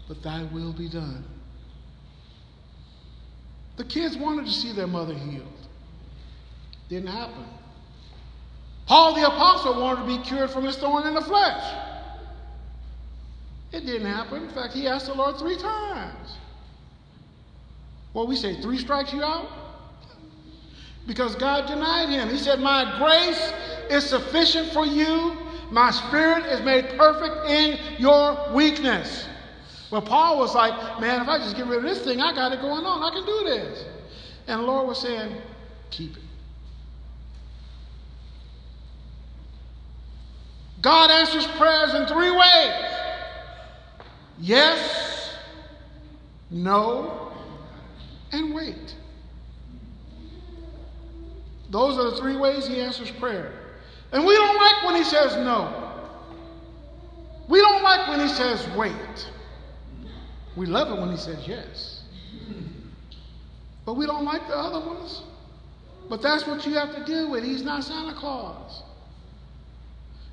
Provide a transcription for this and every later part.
but thy will be done. The kids wanted to see their mother healed. Didn't happen. Paul the apostle wanted to be cured from his thorn in the flesh. It didn't happen. In fact, he asked the Lord 3 times. Well, we say 3 strikes you out? Because God denied him. He said, my grace is sufficient for you. My spirit is made perfect in your weakness. But Paul was like, man, if I just get rid of this thing, I got it going on. I can do this. And the Lord was saying, keep it. God answers prayers in 3 ways. Yes, no, and wait. Those are the 3 ways he answers prayer. And we don't like when he says no. We don't like when he says wait. We love it when he says yes. But we don't like the other ones. But that's what you have to deal with. He's not Santa Claus.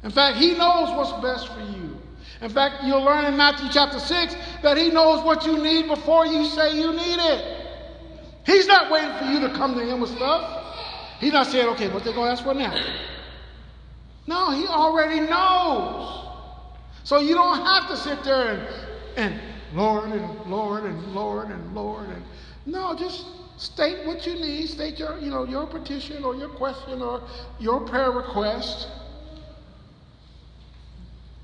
In fact, he knows what's best for you. In fact, you'll learn in Matthew chapter 6 that he knows what you need before you say you need it. He's not waiting for you to come to him with stuff. He's not saying, okay, what they going to ask for now? No, he already knows. So you don't have to sit there and Lord and Lord and Lord and Lord. And no, just state what you need. State your petition or your question or your prayer request.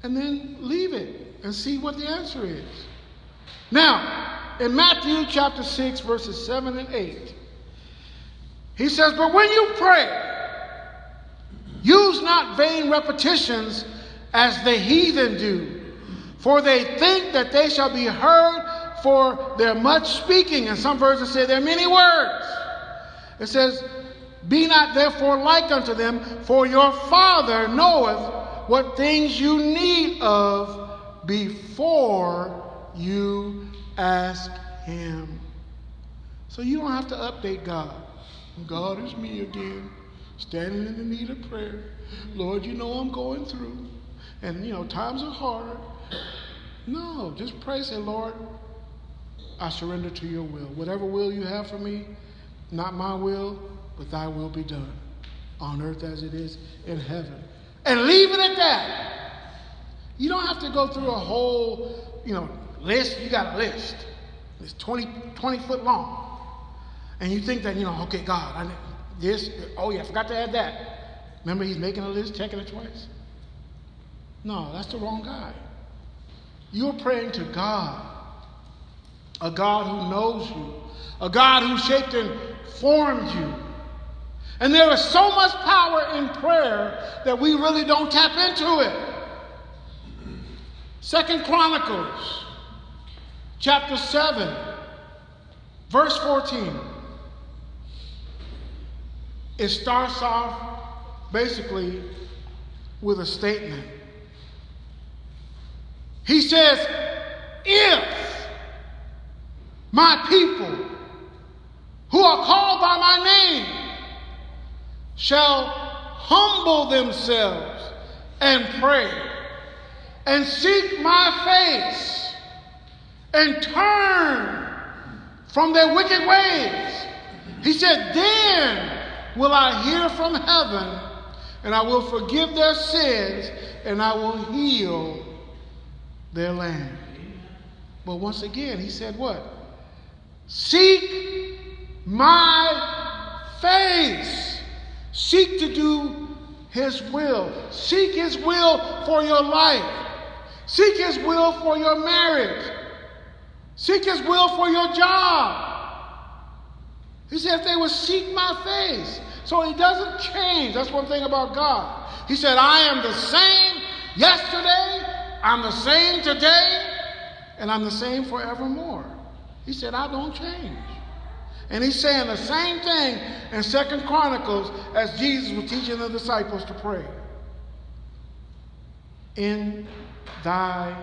And then leave it and see what the answer is. Now, in Matthew chapter 6, verses 7 and 8, he says, but when you pray, use not vain repetitions as the heathen do, for they think that they shall be heard for their much speaking. And some versions say their many words. It says, be not therefore like unto them, for your Father knoweth what things you need of before you ask him. So you don't have to update God. God, is me again, standing in the need of prayer. Lord, you know I'm going through. And, times are hard. No, just pray. Say, Lord, I surrender to your will. Whatever will you have for me, not my will, but thy will be done on earth as it is in heaven. And leave it at that. You don't have to go through a whole, list. You got a list. It's 20 foot long. And you think that, okay, God, I need this. Oh, yeah, I forgot to add that. Remember, he's making a list, checking it twice? No, that's the wrong guy. You're praying to God. A God who knows you. A God who shaped and formed you. And there is so much power in prayer that we really don't tap into it. 2 Chronicles chapter 7, verse 14. It starts off basically with a statement. He says, if my people who are called by my name shall humble themselves and pray and seek my face and turn from their wicked ways. He said, then will I hear from heaven and I will forgive their sins and I will heal their land. But once again, he said what? Seek my face. Seek to do his will. Seek his will for your life. Seek his will for your marriage. Seek his will for your job. He said if they would seek my face. So he doesn't change. That's one thing about God. He said, I am the same yesterday, I'm the same today, and I'm the same forevermore. He said, I don't change. And he's saying the same thing in 2 Chronicles as Jesus was teaching the disciples to pray. In thy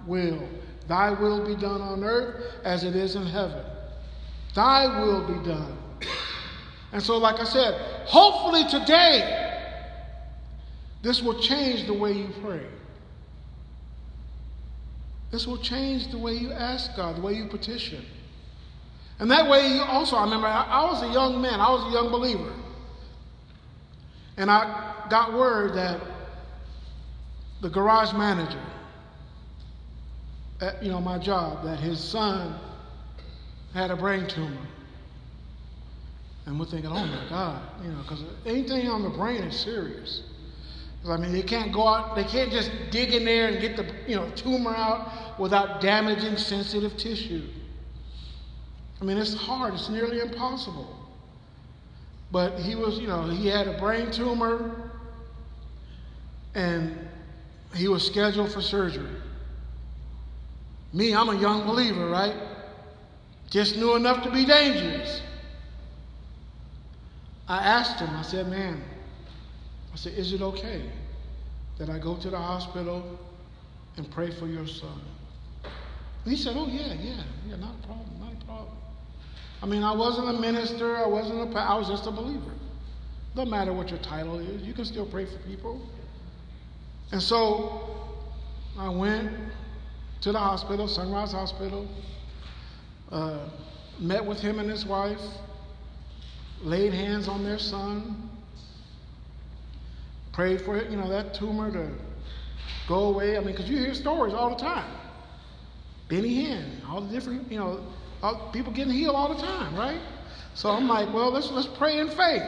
will. Thy will be done on earth as it is in heaven. Thy will be done. And so, like I said, hopefully today, this will change the way you pray. This will change the way you ask God, the way you petition. And that way you also, I remember I was a young man, I was a young believer. And I got word that the garage manager at my job, that his son had a brain tumor. And we're thinking, oh my God, because anything on the brain is serious. I mean, they can't go out, they can't just dig in there and get the tumor out without damaging sensitive tissue. I mean, it's hard, it's nearly impossible. But he was, he had a brain tumor and he was scheduled for surgery. Me, I'm a young believer, right? Just knew enough to be dangerous. I asked him, I said, man, is it okay that I go to the hospital and pray for your son? And he said, oh, yeah, not a problem. I mean, I wasn't a minister, I was just a believer. Doesn't matter what your title is, you can still pray for people. And so I went to the hospital, Sunrise Hospital, met with him and his wife, laid hands on their son, prayed for that tumor to go away. I mean, because you hear stories all the time. Benny Hinn, all the different, people getting healed all the time, right? So I'm like, well, let's pray in faith.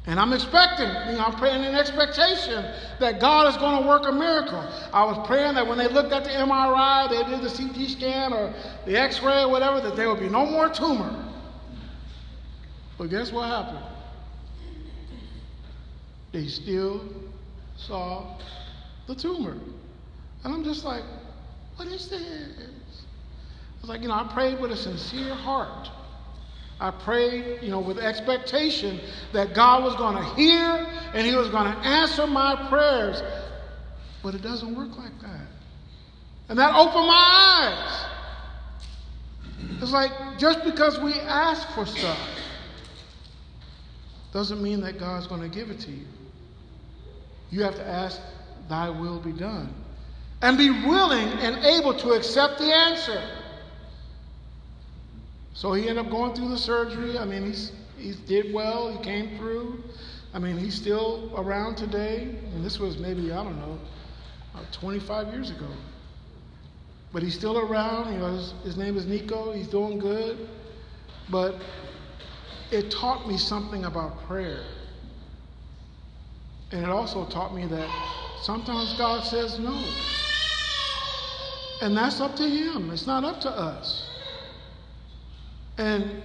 And I'm expecting, I'm praying in expectation that God is going to work a miracle. I was praying that when they looked at the MRI, they did the CT scan or the X-ray or whatever, that there would be no more tumor. But guess what happened? They still saw the tumor. And I'm just like, what is this? I was like, I prayed with a sincere heart. I prayed, with expectation that God was going to hear and He was going to answer my prayers. But it doesn't work like that. And that opened my eyes. It's like, just because we ask for stuff doesn't mean that God's going to give it to you. You have to ask, thy will be done. And be willing and able to accept the answer. So he ended up going through the surgery. I mean, he did well. He came through. I mean, he's still around today. And this was maybe, 25 years ago. But he's still around. His name is Nico. He's doing good. But it taught me something about prayer. And it also taught me that sometimes God says no. And that's up to Him. It's not up to us. And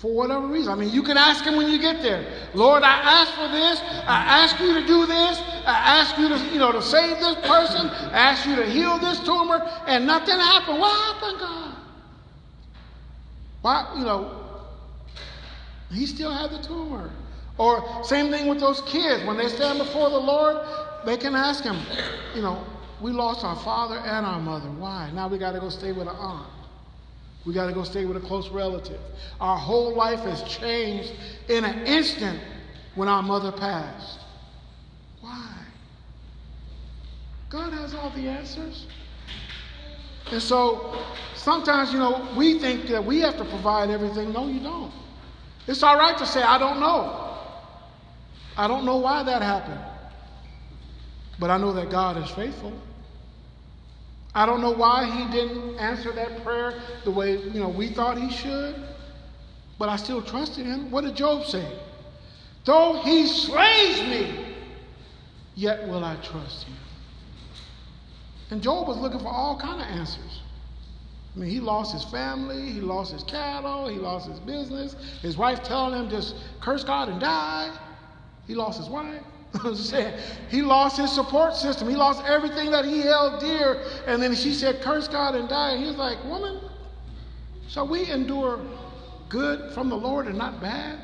for whatever reason, you can ask Him when you get there. Lord, I ask for this. I ask you to do this. I ask you to, to save this person. I ask you to heal this tumor. And nothing happened. What happened, God? Why, He still had the tumor. Or same thing with those kids. When they stand before the Lord, they can ask Him, we lost our father and our mother. Why? Now we got to go stay with an aunt. We got to go stay with a close relative. Our whole life has changed in an instant when our mother passed. Why? God has all the answers. And so sometimes, we think that we have to provide everything. No, you don't. It's all right to say, I don't know. I don't know why that happened. But I know that God is faithful. I don't know why He didn't answer that prayer the way, we thought He should. But I still trusted Him. What did Job say? Though He slays me, yet will I trust Him. And Job was looking for all kinds of answers. He lost his family, he lost his cattle, he lost his business. His wife telling him just curse God and die. He lost his wife. He lost his support system. He lost everything that he held dear. And then she said, curse God and die. And he was like, woman, shall we endure good from the Lord and not bad?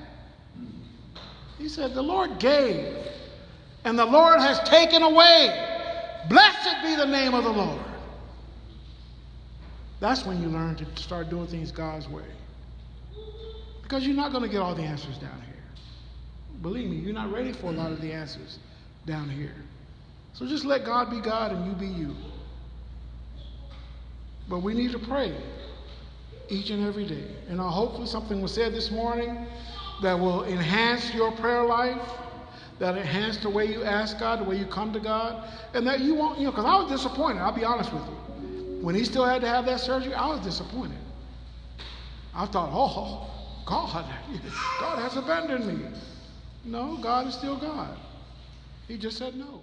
He said, the Lord gave, and the Lord has taken away. Blessed be the name of the Lord. That's when you learn to start doing things God's way. Because you're not going to get all the answers down here. Believe me, you're not ready for a lot of the answers down here. So just let God be God and you be you. But we need to pray each and every day. And hopefully something was said this morning that will enhance your prayer life, that enhance the way you ask God, the way you come to God, and that you won't, because I was disappointed, I'll be honest with you. When he still had to have that surgery, I was disappointed. I thought, oh, God has abandoned me. No, God is still God. He just said no.